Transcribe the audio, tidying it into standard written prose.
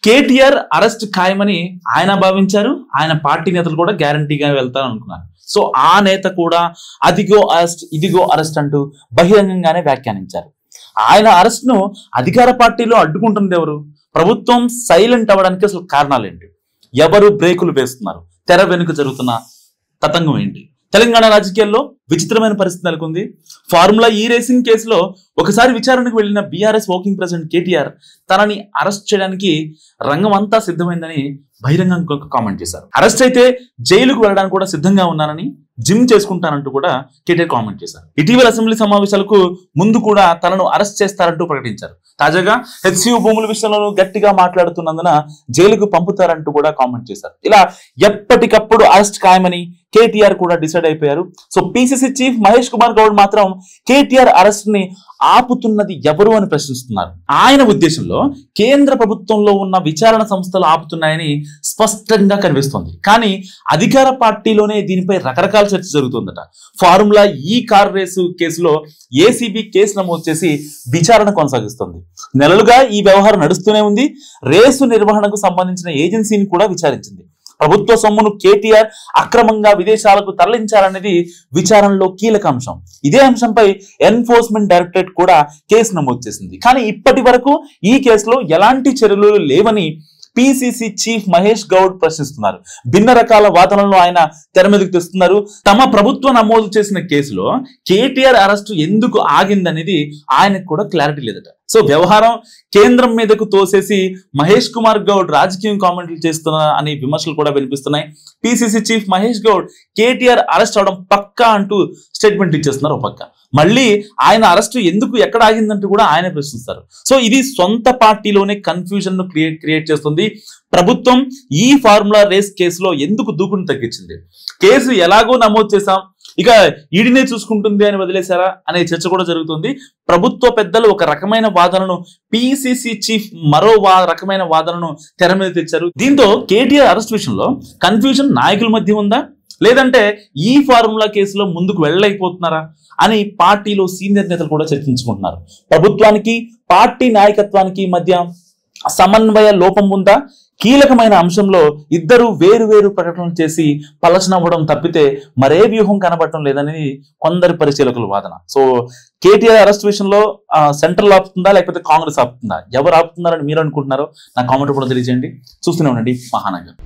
KTR arrest ఖాయమని ఆయన భావించారు. ఆయన పార్టీ నేతలు కూడా గ్యారంటీగా వెళ్తారు అనుకున్నారు. సో ఆ నేత కూడా అదిగో అరెస్ట్ ఇదిగో అరెస్ట్ అంటూ బహిరంగంగానే వ్యాఖ్యానించారు. ఆయన అరెస్ట్ ను అధికార పార్టీలో అడ్డుకుంటుంది ఎవరు? ప్రభుత్వం సైలెంట్ అవ్వడానికి అసలు కారణాలు ఏంటి? ఎవరు బ్రేకులు వేస్తున్నారు? తెర వెనుక జరుగుతున్న తతంగం ఏంటి? తెలంగాణ రాజకీయాల్లో విచిత్రమైన పరిస్థితి నెలకొంది. ఫార్ములా ఈ రేసింగ్ కేసులో ఒకసారి విచారణకు వెళ్లిన బీఆర్ఎస్ వర్కింగ్ ప్రెసిడెంట్ కేటీఆర్ తనని అరెస్ట్ చేయడానికి రంగం అంతా సిద్ధమైందని బహిరంగంగా కామెంట్ చేశారు. అరెస్ట్ అయితే జైలుకు వెళ్ళడానికి కూడా సిద్ధంగా ఉన్నానని, జిమ్ చేసుకుంటానంటూ కూడా కేటీఆర్ కామెంట్ చేశారు. ఇటీవల అసెంబ్లీ సమావేశాలకు ముందు కూడా తనను అరెస్ట్ చేస్తారంటూ ప్రకటించారు. తాజాగా హెచ్సియు భూముల విషయంలో గట్టిగా మాట్లాడుతున్నందున జైలుకు పంపుతారంటూ కూడా కామెంట్ చేశారు. ఇలా ఎప్పటికప్పుడు అరెస్ట్ ఖాయమని కేటీఆర్ కూడా డిసైడ్ అయిపోయారు. So PCC chief Mahesh Kumar Goud మాత్రం కేటీఆర్ అరెస్ట్ ని ఆపుతున్నది ఎవరు అని ప్రశ్నిస్తున్నారు. ఆయన ఉద్దేశంలో కేంద్ర ప్రభుత్వంలో ఉన్న విచారణ సంస్థలు ఆపుతున్నాయని స్పష్టంగా కనిపిస్తోంది. కానీ అధికార పార్టీలోనే దీనిపై రకరకాల చర్చ జరుగుతుందట. ఫార్ములా ఈ కార్ రేసు కేసులో ఏసీబీ కేసు నమోదు చేసి విచారణ కొనసాగిస్తుంది. నెలలుగా ఈ వ్యవహారం నడుస్తూనే ఉంది. రేసు నిర్వహణకు సంబంధించిన ఏజెన్సీని కూడా విచారించింది. ప్రభుత్వ సొమ్మును కేటీఆర్ అక్రమంగా విదేశాలకు తరలించారనేది విచారణలో కీలక అంశం. ఇదే అంశంపై ఎన్ఫోర్స్మెంట్ డైరెక్టరేట్ కూడా కేసు నమోదు చేసింది. కానీ ఇప్పటి వరకు ఈ కేసులో ఎలాంటి చర్యలు లేవని పిసిసి చీఫ్ మహేష్ గౌడ్ ప్రశ్నిస్తున్నారు. భిన్న రకాల వాదనలను ఆయన తెర మీదకు తెస్తున్నారు. తమ ప్రభుత్వం నమోదు చేసిన కేసులో కేటీఆర్ అరెస్టు ఎందుకు ఆగిందనేది ఆయనకు కూడా క్లారిటీ లేదట. సో వ్యవహారం కేంద్రం మీదకు తోసేసి మహేష్ కుమార్ గౌడ్ రాజకీయం కామెంట్లు చేస్తున్నా అనే విమర్శలు కూడా వినిపిస్తున్నాయి. PCC chief Mahesh Goud KTR arrest అవడం పక్కా అంటూ స్టేట్మెంట్ ఇచ్చేస్తున్నారు. ఒక పక్క మళ్ళీ ఆయన అరెస్టు ఎందుకు ఎక్కడ ఆగిందంటూ కూడా ఆయన ప్రశ్నిస్తారు. సో ఇది సొంత పార్టీలోనే కన్ఫ్యూజన్ ను క్రియేట్ చేస్తుంది. ప్రభుత్వం ఈ ఫార్ములా రేస్ కేసులో ఎందుకు దూకుని తగ్గించింది? కేసు ఎలాగో నమోదు చేశాం, ఇక ఈడీనే చూసుకుంటుంది అని వదిలేశారా అనే చర్చ కూడా జరుగుతుంది. ప్రభుత్వ పెద్దలు ఒక రకమైన వాదనను, పిసిసి చీఫ్ మరో రకమైన వాదనను తెర మీద తెచ్చారు. దీంతో కేటీఆర్ అరెస్ట్ విషయంలో కన్ఫ్యూజన్ నాయకుల మధ్య ఉందా, లేదంటే ఈ ఫార్ములా కేసులో ముందుకు వెళ్ళలేకపోతున్నారా అని పార్టీలో సీనియర్ నేతలు కూడా చర్చించుకుంటున్నారు. ప్రభుత్వానికి పార్టీ నాయకత్వానికి మధ్య సమన్వయ లోపం ఉందా? కీలకమైన అంశంలో ఇద్దరు వేరు వేరు ప్రకటనలు చేసి పలచనవ్వడం తప్పితే మరే వ్యూహం కనబడటం లేదని కొందరు పరిశీలకుల వాదన. సో కేటీఆర్ అరెస్ట్ విషయంలో సెంట్రల్ ఆపుతుందా లేకపోతే కాంగ్రెస్ ఆపుతుందా? ఎవరు ఆపుతున్నారని మీరు అనుకుంటున్నారో నా కామెంట్ కూడా తెలియజేయండి. చూస్తూనే ఉండండి మహానగర్.